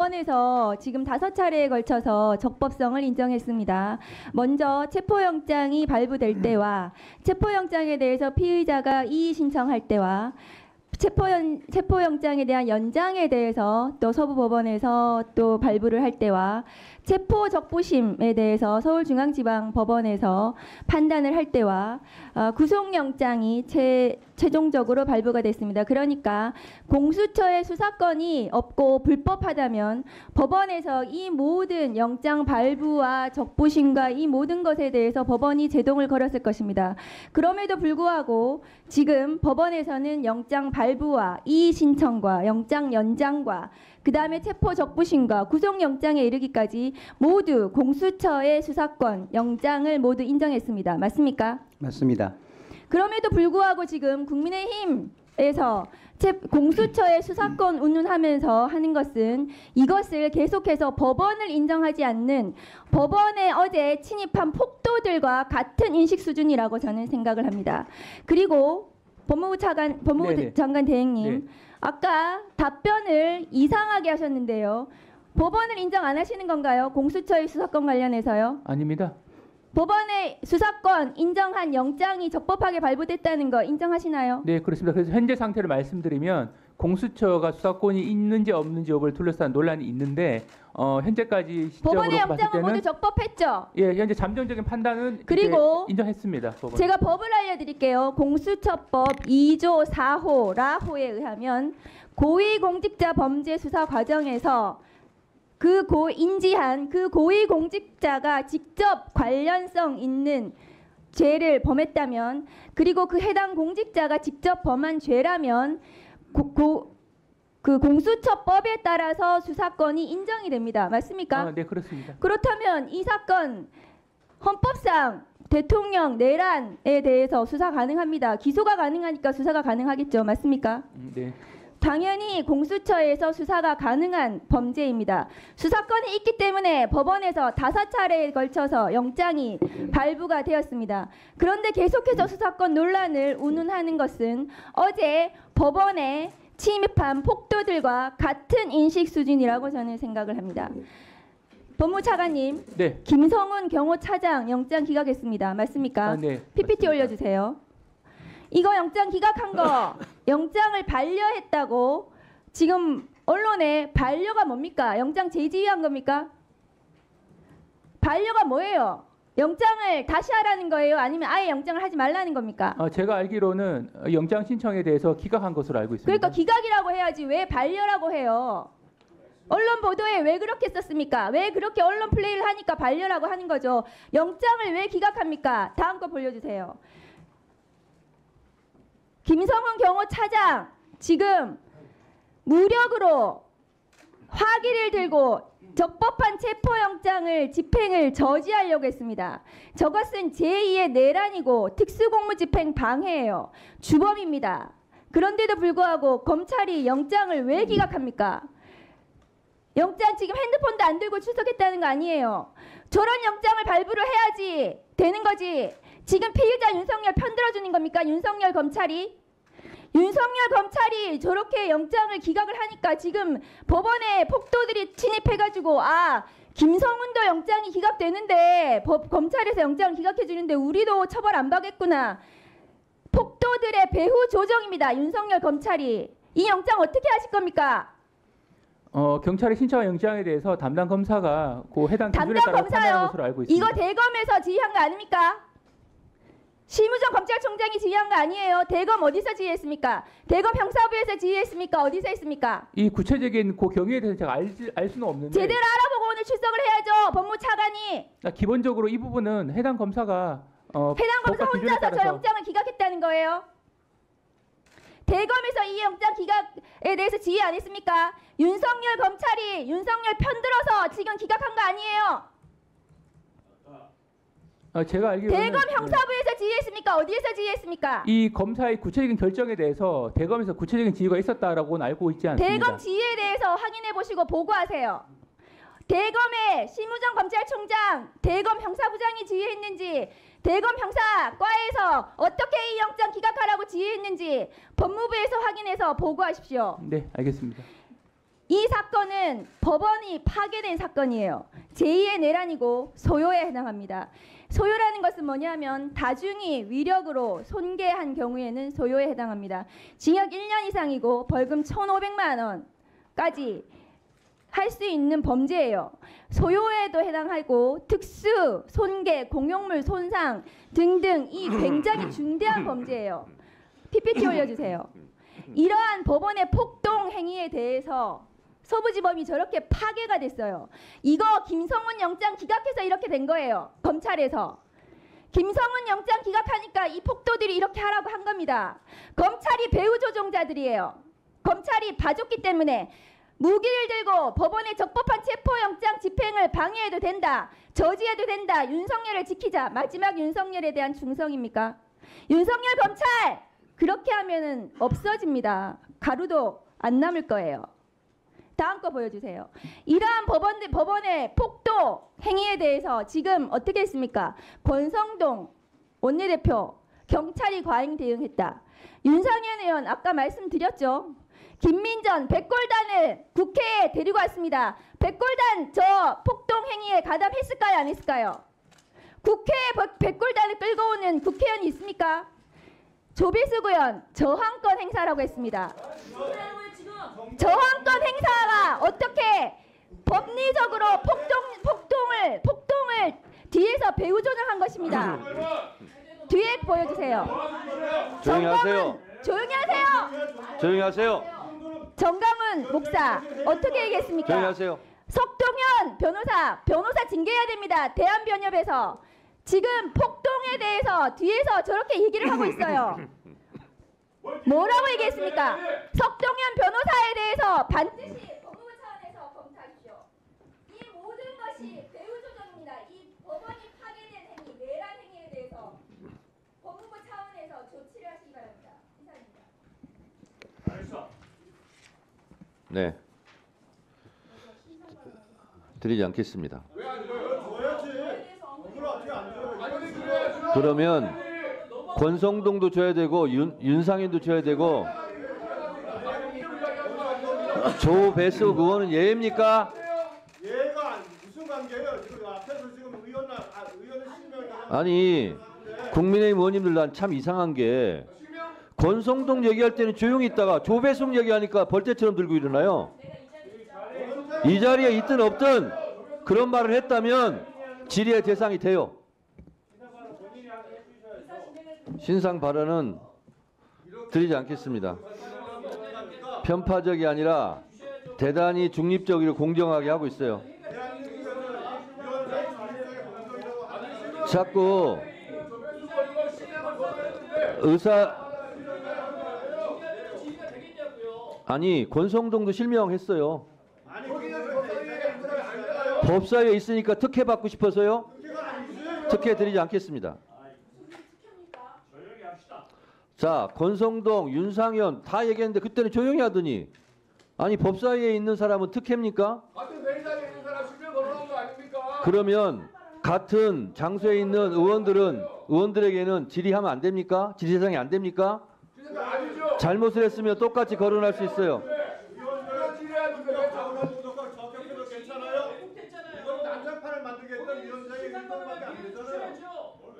법원에서 지금 5차례에 걸쳐서 적법성을 인정했습니다. 먼저 체포영장이 발부될 때와 체포영장에 대해서 피의자가 이의 신청할 때와 체포영장에 대한 연장에 대해서 또 서부법원에서 또 발부를 할 때와 체포적부심에 대해서 서울중앙지방법원에서 판단을 할 때와 구속영장이 최종적으로 발부가 됐습니다. 그러니까 공수처의 수사권이 없고 불법하다면 법원에서 이 모든 영장 발부와 적부심과 이 모든 것에 대해서 법원이 제동을 걸었을 것입니다. 그럼에도 불구하고 지금 법원에서는 영장 발부와 이의 신청과 영장 연장과 그 다음에 체포적부심과 구속영장에 이르기까지 모두 공수처의 수사권, 영장을 모두 인정했습니다. 맞습니까? 맞습니다. 그럼에도 불구하고 지금 국민의힘에서 공수처의 수사권 운운하면서 하는 것은 이것을 계속해서 법원을 인정하지 않는 법원에 어제 침입한 폭도들과 같은 인식 수준이라고 저는 생각을 합니다. 그리고 법무부 장관 대행님, 네. 아까 답변을 이상하게 하셨는데요. 법원을 인정 안 하시는 건가요? 공수처의 수사권 관련해서요? 아닙니다. 법원의 수사권 인정한 영장이 적법하게 발부됐다는 거 인정하시나요? 네, 그렇습니다. 그래서 현재 상태를 말씀드리면 공수처가 수사권이 있는지 없는지 여부를 둘러싼 논란이 있는데 현재까지 시점으로 법원의 봤을 영장은 때는 모두 적법했죠? 예, 현재 잠정적인 판단은 그리고 이제 인정했습니다. 법원. 제가 법을 알려드릴게요. 공수처법 2조 4호 라호에 의하면 고위공직자 범죄 수사 과정에서 인지한 그 고위공직자가 직접 관련성 있는 죄를 범했다면 그리고 그 해당 공직자가 직접 범한 죄라면 그 공수처법에 따라서 수사권이 인정이 됩니다. 맞습니까? 네, 그렇습니다. 그렇다면 이 사건 헌법상 대통령 내란에 대해서 수사 가능합니다. 기소가 가능하니까 수사가 가능하겠죠. 맞습니까? 네. 당연히 공수처에서 수사가 가능한 범죄입니다. 수사권이 있기 때문에 법원에서 5차례에 걸쳐서 영장이 발부가 되었습니다. 그런데 계속해서 수사권 논란을 운운하는 것은 어제 법원에 침입한 폭도들과 같은 인식 수준이라고 저는 생각을 합니다. 법무차관님, 네. 김성훈 경호차장 영장 기각했습니다. 맞습니까? 네. PPT 올려주세요. 이거 영장 기각한 거 영장을 반려했다고 지금 언론에 반려가 뭡니까? 영장 재지휘한 겁니까? 반려가 뭐예요? 영장을 다시 하라는 거예요? 아니면 아예 영장을 하지 말라는 겁니까? 제가 알기로는 영장 신청에 대해서 기각한 것으로 알고 있습니다. 그러니까 기각이라고 해야지 왜 반려라고 해요? 언론 보도에 왜 그렇게 썼습니까? 왜 그렇게 언론 플레이를 하니까 반려라고 하는 거죠? 영장을 왜 기각합니까? 다음 거 보여주세요. 김성훈 경호차장 지금 무력으로 화기를 들고 적법한 체포영장을 집행을 저지하려고 했습니다. 저것은 제2의 내란이고 특수공무집행 방해예요. 주범입니다. 그런데도 불구하고 검찰이 영장을 왜 기각합니까? 영장 지금 핸드폰도 안 들고 출석했다는 거 아니에요. 저런 영장을 발부를 해야지 되는 거지. 지금 피의자 윤석열 편들어주는 겁니까? 윤석열 검찰이 저렇게 영장을 기각을 하니까 지금 법원에 폭도들이 침입해가지고 김성훈도 영장이 기각되는데 검찰에서 영장을 기각해주는데 우리도 처벌 안 받겠구나. 폭도들의 배후 조정입니다. 윤석열 검찰이. 이 영장 어떻게 하실 겁니까? 경찰의 신청한 영장에 대해서 담당 검사가 그 해당 기준에 따라 판단한 것으로 알고 있습니다. 이거 대검에서 지휘한 거 아닙니까? 심우정 검찰총장이 지휘한 거 아니에요. 대검 어디서 지휘했습니까? 대검 형사부에서 지휘했습니까? 어디서 했습니까? 이 구체적인 그 경위에 대해서 제가 알 수는 없는데 제대로 알아보고 오늘 출석을 해야죠. 법무차관이. 기본적으로 이 부분은 해당 검사가 해당 검사 혼자서 저 영장을 기각했다는 거예요. 대검에서 이 영장 기각에 대해서 지휘 안 했습니까? 윤석열 검찰이 윤석열 편들어서 지금 기각한 거 아니에요. 제가 알기로는 대검 형사부에서 지휘했습니까? 어디에서 지휘했습니까? 이 검사의 구체적인 결정에 대해서 대검에서 구체적인 지휘가 있었다라고는 알고 있지 않습니다. 대검 지휘에 대해서 확인해 보시고 보고하세요. 대검의 심우정 검찰총장, 대검 형사부장이 지휘했는지, 대검 형사과에서 어떻게 이 영장 기각하라고 지휘했는지 법무부에서 확인해서 보고하십시오. 네, 알겠습니다. 이 사건은 법원이 파괴된 사건이에요. 제2의 내란이고 소요에 해당합니다. 소요라는 것은 뭐냐면 다중이 위력으로 손괴한 경우에는 소요에 해당합니다. 징역 1년 이상이고 벌금 1,500만 원까지 할 수 있는 범죄예요. 소요에도 해당하고 특수, 손괴, 공용물 손상 등등 이 굉장히 중대한 범죄예요. PPT 올려주세요. 이러한 법원의 폭동 행위에 대해서 서부지법이 저렇게 파괴가 됐어요. 이거 김성훈 영장 기각해서 이렇게 된 거예요. 검찰에서. 김성훈 영장 기각하니까 이 폭도들이 이렇게 하라고 한 겁니다. 검찰이 배후 조종자들이에요. 검찰이 봐줬기 때문에 무기를 들고 법원의 적법한 체포영장 집행을 방해해도 된다. 저지해도 된다. 윤석열을 지키자. 마지막 윤석열에 대한 중성입니까? 윤석열 검찰! 그렇게 하면은 없어집니다. 가루도 안 남을 거예요. 다음 거 보여주세요. 이러한 법원의 폭도 행위에 대해서 지금 어떻게 했습니까? 권성동 원내대표 경찰이 과잉 대응했다. 윤상현 의원 아까 말씀드렸죠. 김민전 백골단을 국회에 데리고 왔습니다. 백골단 저 폭동 행위에 가담했을까요? 안 했을까요? 국회에 백골단을 끌고 오는 국회의원이 있습니까? 조비수 의원 저항권 행사라고 했습니다. 저항권 행사가 어떻게 법리적으로 폭동을 뒤에서 배후 조정한 것입니다. 뒤에 보여주세요. 조용히 하세요. 조용히 하세요. 조용히 하세요. 정강훈 목사 어떻게 얘기했습니까? 조용히 하세요. 석동현 변호사 징계해야 됩니다. 대한변협에서 지금 폭동에 대해서 뒤에서 저렇게 얘기를 하고 있어요. 뭐라고 얘기했습니까? 석동현 변호사에 대해서 반드시 법무부 차원에서 검토하십시오. 이 모든 것이 배후 조정입니다. 이 법원이 파괴된 행위, 내란 행위에 대해서 법무부 차원에서 조치를 하시기 바랍니다. 이상입니다. 네. 드리지 않겠습니다. 그러면 권성동도 줘야 되고 윤상현도 줘야 되고 조배수 의원은 예입니까? 얘가 무슨 관계예요? 지금 앞에서 지금 의원을 실명을 아니 국민의힘 의원님들 난 참 이상한 게 권성동 얘기할 때는 조용히 있다가 조배숙 얘기하니까 벌떼처럼 들고 일어나요. 이 자리에 있든 없든 그런 말을 했다면 질의의 대상이 돼요. 신상 발언은 드리지 않겠습니다. 편파적이 아니라 대단히 중립적이고 공정하게 하고 있어요. 자꾸 아니 권성동도 실명했어요. 법사위에 있으니까 특혜 받고 싶어서요. 특혜 드리지 않겠습니다. 자, 권성동, 윤상현 다 얘기했는데 그때는 조용히 하더니 아니 법사위에 있는 사람은 특혜입니까? 같은 회의장에 있는 사람 실명 걸어놓은 거 아닙니까? 그러면 같은 장소에 있는 의원들에게는 질의하면 안 됩니까? 질의 대상이 안 됩니까? 아니죠. 잘못을 했으면 똑같이 거론할 수 있어요.